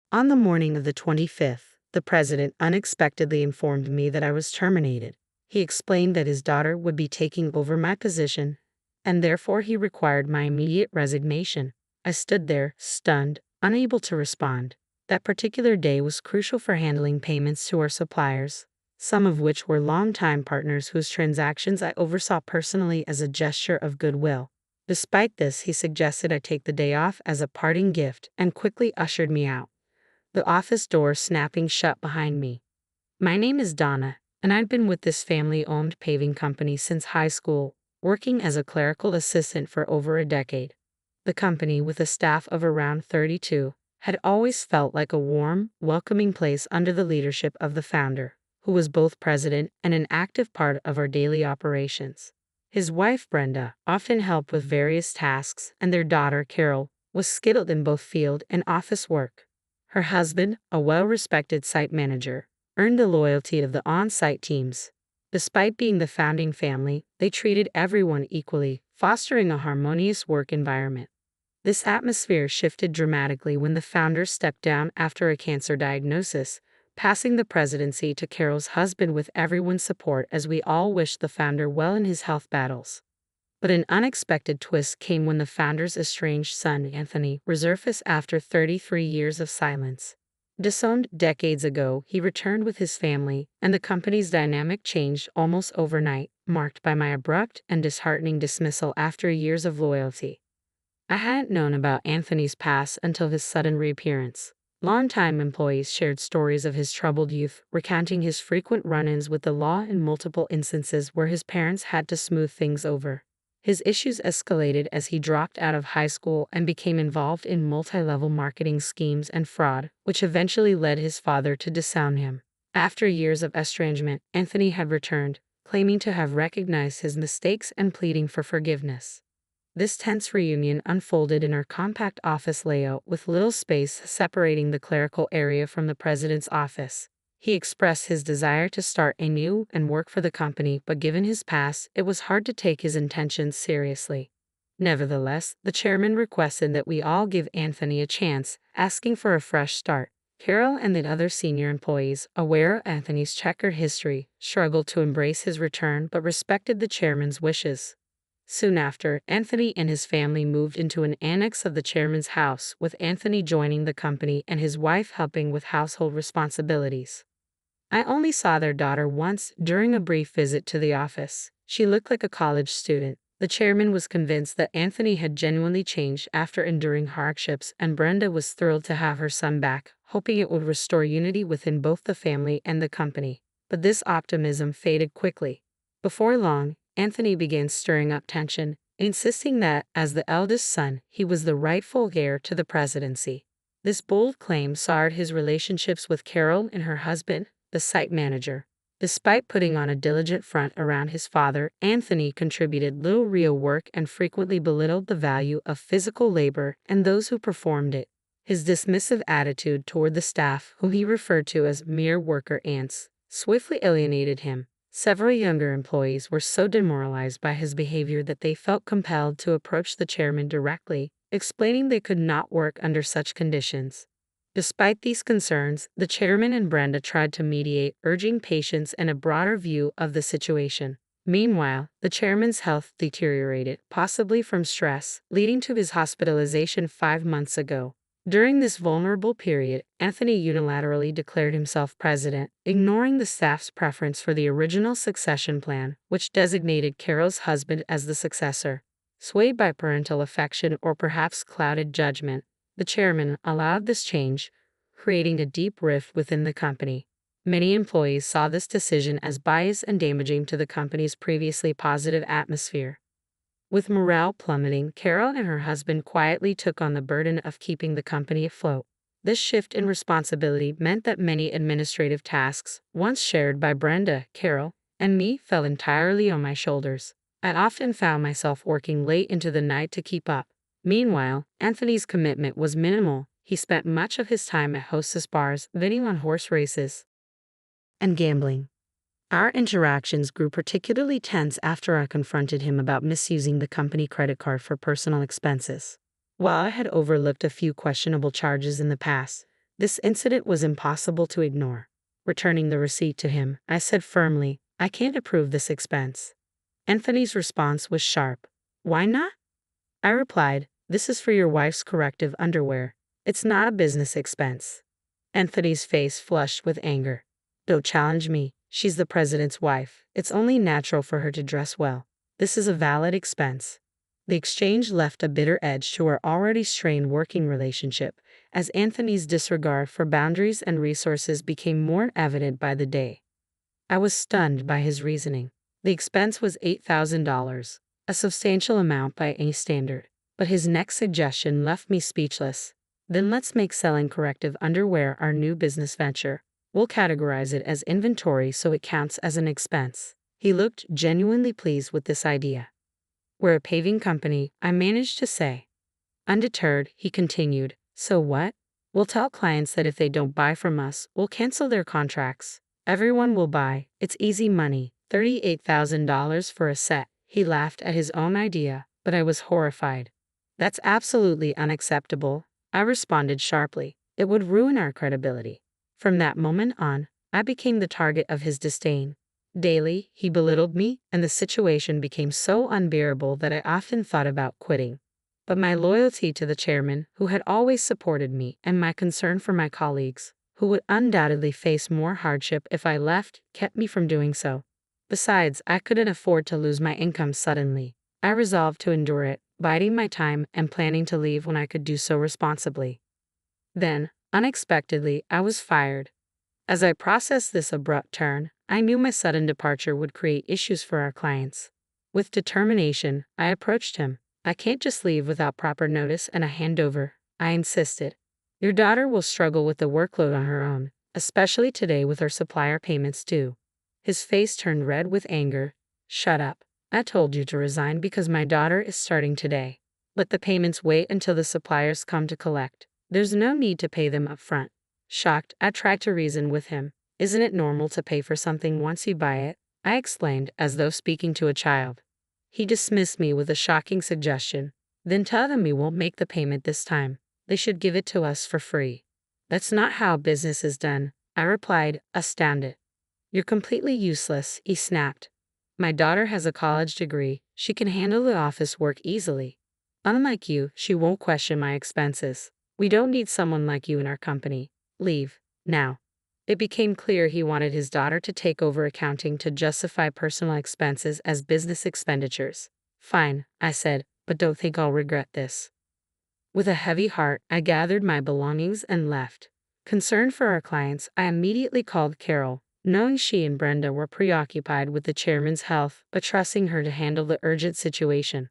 On the morning of the 25th, the president unexpectedly informed me that I was terminated. He explained that his daughter would be taking over my position, and therefore he required my immediate resignation. I stood there, stunned, unable to respond. That particular day was crucial for handling payments to our suppliers, some of which were longtime partners whose transactions I oversaw personally as a gesture of goodwill. Despite this, he suggested I take the day off as a parting gift and quickly ushered me out, the office door snapping shut behind me. My name is Donna, and I'd been with this family-owned paving company since high school, working as a clerical assistant for over a decade. The company, with a staff of around 32, had always felt like a warm, welcoming place under the leadership of the founder, who was both president and an active part of our daily operations. His wife, Brenda, often helped with various tasks, and their daughter, Carol, was skilled in both field and office work. Her husband, a well-respected site manager, earned the loyalty of the on-site teams. Despite being the founding family, they treated everyone equally, fostering a harmonious work environment. This atmosphere shifted dramatically when the founder stepped down after a cancer diagnosis, passing the presidency to Carol's husband with everyone's support as we all wished the founder well in his health battles. But an unexpected twist came when the founder's estranged son, Anthony, resurfaced after 33 years of silence. Disowned decades ago, he returned with his family, and the company's dynamic changed almost overnight, marked by my abrupt and disheartening dismissal after years of loyalty. I hadn't known about Anthony's past until his sudden reappearance. Longtime employees shared stories of his troubled youth, recounting his frequent run-ins with the law and multiple instances where his parents had to smooth things over. His issues escalated as he dropped out of high school and became involved in multi-level marketing schemes and fraud, which eventually led his father to disown him. After years of estrangement, Anthony had returned, claiming to have recognized his mistakes and pleading for forgiveness. This tense reunion unfolded in our compact office layout with little space separating the clerical area from the president's office. He expressed his desire to start anew and work for the company, but given his past, it was hard to take his intentions seriously. Nevertheless, the chairman requested that we all give Anthony a chance, asking for a fresh start. Carol and the other senior employees, aware of Anthony's checkered history, struggled to embrace his return but respected the chairman's wishes. Soon after, Anthony and his family moved into an annex of the chairman's house, with Anthony joining the company and his wife helping with household responsibilities. I only saw their daughter once during a brief visit to the office. She looked like a college student. The chairman was convinced that Anthony had genuinely changed after enduring hardships, and Brenda was thrilled to have her son back, hoping it would restore unity within both the family and the company. But this optimism faded quickly. Before long, Anthony began stirring up tension, insisting that, as the eldest son, he was the rightful heir to the presidency. This bold claim soured his relationships with Carol and her husband, the site manager. Despite putting on a diligent front around his father, Anthony contributed little real work and frequently belittled the value of physical labor and those who performed it. His dismissive attitude toward the staff, whom he referred to as mere worker ants, swiftly alienated him. Several younger employees were so demoralized by his behavior that they felt compelled to approach the chairman directly, explaining they could not work under such conditions. Despite these concerns, the chairman and Brenda tried to mediate, urging patience and a broader view of the situation. Meanwhile, the chairman's health deteriorated, possibly from stress, leading to his hospitalization 5 months ago. During this vulnerable period, Anthony unilaterally declared himself president, ignoring the staff's preference for the original succession plan, which designated Carol's husband as the successor. Swayed by parental affection or perhaps clouded judgment, the chairman allowed this change, creating a deep rift within the company. Many employees saw this decision as biased and damaging to the company's previously positive atmosphere. With morale plummeting, Carol and her husband quietly took on the burden of keeping the company afloat. This shift in responsibility meant that many administrative tasks, once shared by Brenda, Carol, and me, fell entirely on my shoulders. I often found myself working late into the night to keep up. Meanwhile, Anthony's commitment was minimal. He spent much of his time at hostess bars, betting on horse races, and gambling. Our interactions grew particularly tense after I confronted him about misusing the company credit card for personal expenses. While I had overlooked a few questionable charges in the past, This incident was impossible to ignore. Returning the receipt to him, I said firmly, "I can't approve this expense." Anthony's response was sharp. "Why not?" I replied, "This is for your wife's corrective underwear. It's not a business expense." Anthony's face flushed with anger. "Don't challenge me. She's the president's wife. It's only natural for her to dress well. This is a valid expense." The exchange left a bitter edge to our already strained working relationship, as Anthony's disregard for boundaries and resources became more evident by the day. I was stunned by his reasoning. The expense was $8,000, a substantial amount by any standard, but his next suggestion left me speechless. "Then let's make selling corrective underwear our new business venture. We'll categorize it as inventory so it counts as an expense." He looked genuinely pleased with this idea. "We're a paving company," I managed to say. Undeterred, he continued, "So what? We'll tell clients that if they don't buy from us, we'll cancel their contracts. Everyone will buy. It's easy money. $38,000 for a set." He laughed at his own idea, but I was horrified. "That's absolutely unacceptable," I responded sharply. "It would ruin our credibility." From that moment on, I became the target of his disdain. Daily, he belittled me, and the situation became so unbearable that I often thought about quitting. But my loyalty to the chairman, who had always supported me, and my concern for my colleagues, who would undoubtedly face more hardship if I left, kept me from doing so. Besides, I couldn't afford to lose my income suddenly. I resolved to endure it, biding my time and planning to leave when I could do so responsibly. Then, unexpectedly, I was fired. As I processed this abrupt turn, I knew my sudden departure would create issues for our clients. With determination, I approached him. "I can't just leave without proper notice and a handover," I insisted. "Your daughter will struggle with the workload on her own, especially today with her supplier payments due." His face turned red with anger. "Shut up. I told you to resign because my daughter is starting today. Let the payments wait until the suppliers come to collect. There's no need to pay them up front." Shocked, I tried to reason with him. "Isn't it normal to pay for something once you buy it?" I explained, as though speaking to a child. He dismissed me with a shocking suggestion. "Then tell them we won't make the payment this time. They should give it to us for free." "That's not how business is done," I replied, astounded. "You're completely useless," he snapped. "My daughter has a college degree. She can handle the office work easily. Unlike you, she won't question my expenses. We don't need someone like you in our company. Leave, now." It became clear he wanted his daughter to take over accounting to justify personal expenses as business expenditures. "Fine," I said, "but don't think I'll regret this." With a heavy heart, I gathered my belongings and left. Concerned for our clients, I immediately called Carol, knowing she and Brenda were preoccupied with the chairman's health, but trusting her to handle the urgent situation.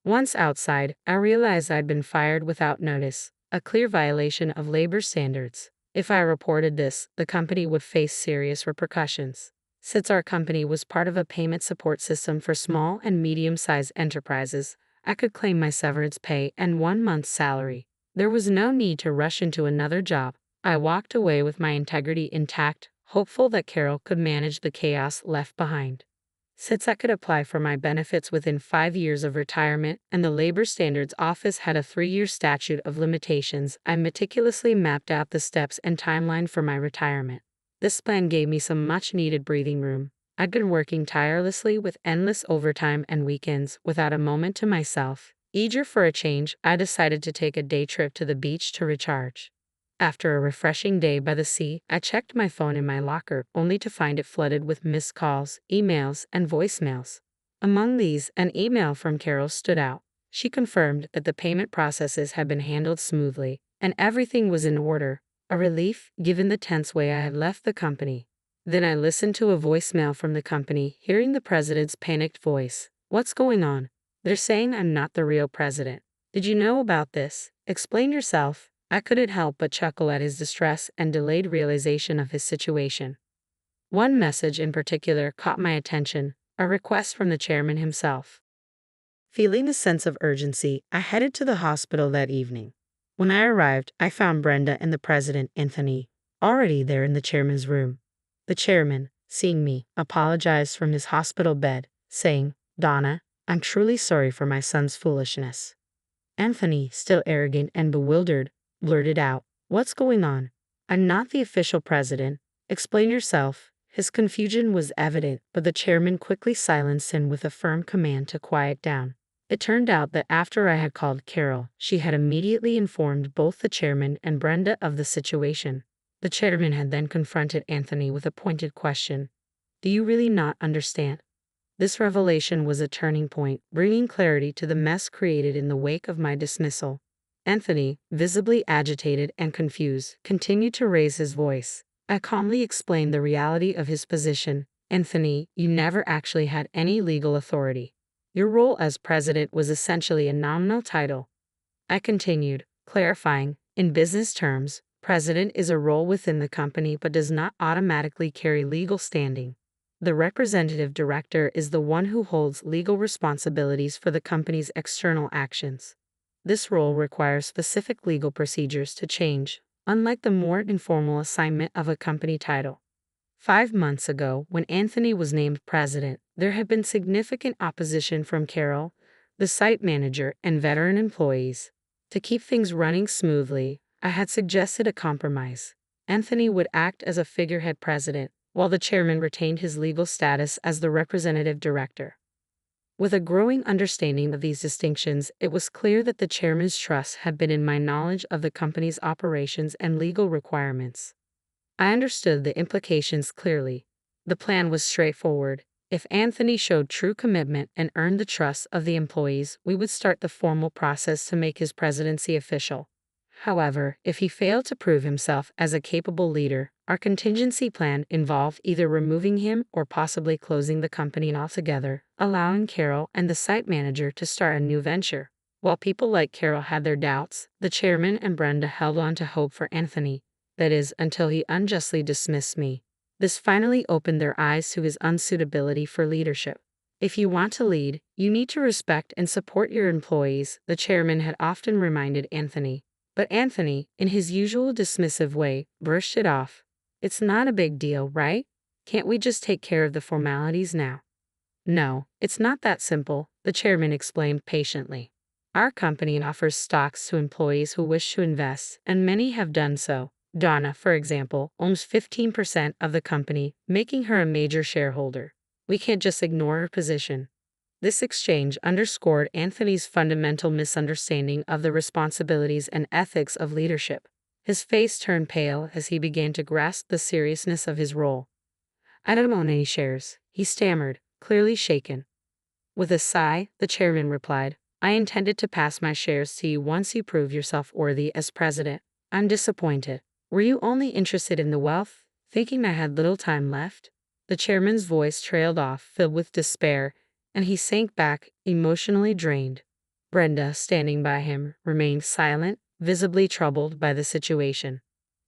Once outside, I realized I'd been fired without notice, a clear violation of labor standards. If I reported this, the company would face serious repercussions. Since our company was part of a payment support system for small and medium-sized enterprises, I could claim my severance pay and 1 month's salary. There was no need to rush into another job. I walked away with my integrity intact, hopeful that Carol could manage the chaos left behind. Since I could apply for my benefits within 5 years of retirement and the Labor Standards Office had a 3-year statute of limitations, I meticulously mapped out the steps and timeline for my retirement. This plan gave me some much-needed breathing room. I'd been working tirelessly with endless overtime and weekends without a moment to myself. Eager for a change, I decided to take a day trip to the beach to recharge. After a refreshing day by the sea, I checked my phone in my locker, only to find it flooded with missed calls, emails, and voicemails. Among these, an email from Carol stood out. She confirmed that the payment processes had been handled smoothly, and everything was in order, a relief given the tense way I had left the company. Then I listened to a voicemail from the company, hearing the president's panicked voice. "What's going on? They're saying I'm not the real president. Did you know about this? Explain yourself." I couldn't help but chuckle at his distress and delayed realization of his situation. One message in particular caught my attention, a request from the chairman himself. Feeling a sense of urgency, I headed to the hospital that evening. When I arrived, I found Brenda and the president, Anthony, already there in the chairman's room. The chairman, seeing me, apologized from his hospital bed, saying, "Donna, I'm truly sorry for my son's foolishness." Anthony, still arrogant and bewildered, blurted out, "What's going on?" I'm not the official president. Explain yourself. His confusion was evident, but the chairman quickly silenced him with a firm command to quiet down. It turned out that after I had called Carol, she had immediately informed both the chairman and Brenda of the situation. The chairman had then confronted Anthony with a pointed question. Do you really not understand? This revelation was a turning point, bringing clarity to the mess created in the wake of my dismissal. Anthony, visibly agitated and confused, continued to raise his voice. I calmly explained the reality of his position. Anthony, you never actually had any legal authority. Your role as president was essentially a nominal title. I continued, clarifying, in business terms, president is a role within the company but does not automatically carry legal standing. The representative director is the one who holds legal responsibilities for the company's external actions. This role requires specific legal procedures to change, unlike the more informal assignment of a company title. 5 months ago, when Anthony was named president, there had been significant opposition from Carol, the site manager, and veteran employees. To keep things running smoothly, I had suggested a compromise. Anthony would act as a figurehead president, while the chairman retained his legal status as the representative director. With a growing understanding of these distinctions, it was clear that the chairman's trust had been in my knowledge of the company's operations and legal requirements. I understood the implications clearly. The plan was straightforward. If Anthony showed true commitment and earned the trust of the employees, we would start the formal process to make his presidency official. However, if he failed to prove himself as a capable leader, our contingency plan involved either removing him or possibly closing the company altogether, allowing Carol and the site manager to start a new venture. While people like Carol had their doubts, the chairman and Brenda held on to hope for Anthony. That is, until he unjustly dismissed me. This finally opened their eyes to his unsuitability for leadership. If you want to lead, you need to respect and support your employees, the chairman had often reminded Anthony. But Anthony, in his usual dismissive way, brushed it off. It's not a big deal, right? Can't we just take care of the formalities now? No, it's not that simple, the chairman explained patiently. Our company offers stocks to employees who wish to invest, and many have done so. Donna, for example, owns 15% of the company, making her a major shareholder. We can't just ignore her position. This exchange underscored Anthony's fundamental misunderstanding of the responsibilities and ethics of leadership. His face turned pale as he began to grasp the seriousness of his role. I don't own any shares, he stammered, clearly shaken. With a sigh, the chairman replied, I intended to pass my shares to you once you prove yourself worthy as president. I'm disappointed. Were you only interested in the wealth, thinking I had little time left? The chairman's voice trailed off, filled with despair, and he sank back, emotionally drained. Brenda, standing by him, remained silent, visibly troubled by the situation.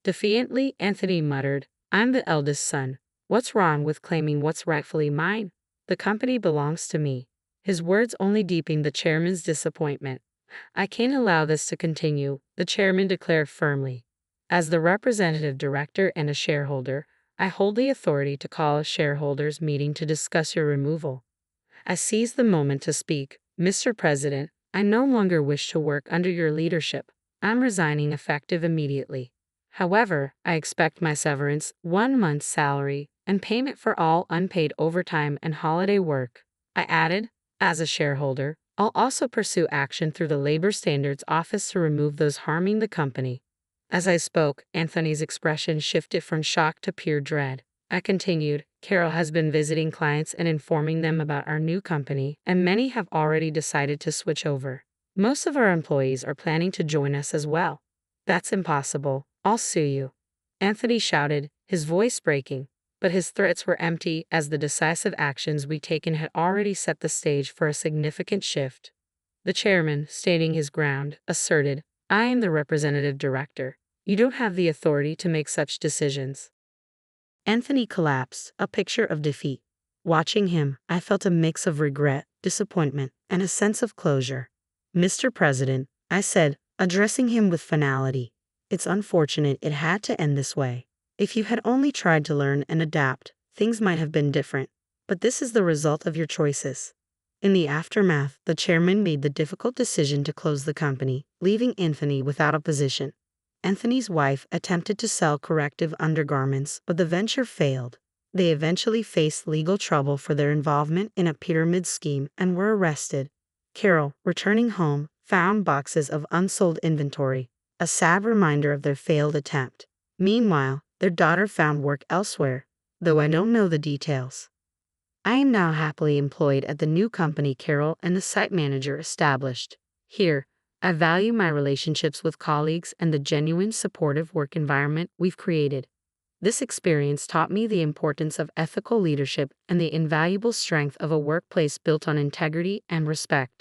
Defiantly, Anthony muttered, I'm the eldest son. What's wrong with claiming what's rightfully mine? The company belongs to me. His words only deepened the chairman's disappointment. I can't allow this to continue, the chairman declared firmly. As the representative director and a shareholder, I hold the authority to call a shareholders' meeting to discuss your removal. I seized the moment to speak. Mr. President, I no longer wish to work under your leadership. I'm resigning effective immediately. However, I expect my severance, 1 month's salary, and payment for all unpaid overtime and holiday work. I added, as a shareholder, I'll also pursue action through the Labor Standards Office to remove those harming the company. As I spoke, Anthony's expression shifted from shock to pure dread. I continued, Carol has been visiting clients and informing them about our new company, and many have already decided to switch over. Most of our employees are planning to join us as well. That's impossible. I'll sue you. Anthony shouted, his voice breaking, but his threats were empty as the decisive actions we'd taken had already set the stage for a significant shift. The chairman, standing his ground, asserted, I am the representative director. You don't have the authority to make such decisions. Anthony collapsed, a picture of defeat. Watching him, I felt a mix of regret, disappointment, and a sense of closure. Mr. President, I said, addressing him with finality, it's unfortunate it had to end this way. If you had only tried to learn and adapt, things might have been different. But this is the result of your choices. In the aftermath, the chairman made the difficult decision to close the company, leaving Anthony without a position. Anthony's wife attempted to sell corrective undergarments, but the venture failed. They eventually faced legal trouble for their involvement in a pyramid scheme and were arrested. Carol, returning home, found boxes of unsold inventory, a sad reminder of their failed attempt. Meanwhile, their daughter found work elsewhere, though I don't know the details. I am now happily employed at the new company Carol and the site manager established. Here, I value my relationships with colleagues and the genuine supportive work environment we've created. This experience taught me the importance of ethical leadership and the invaluable strength of a workplace built on integrity and respect.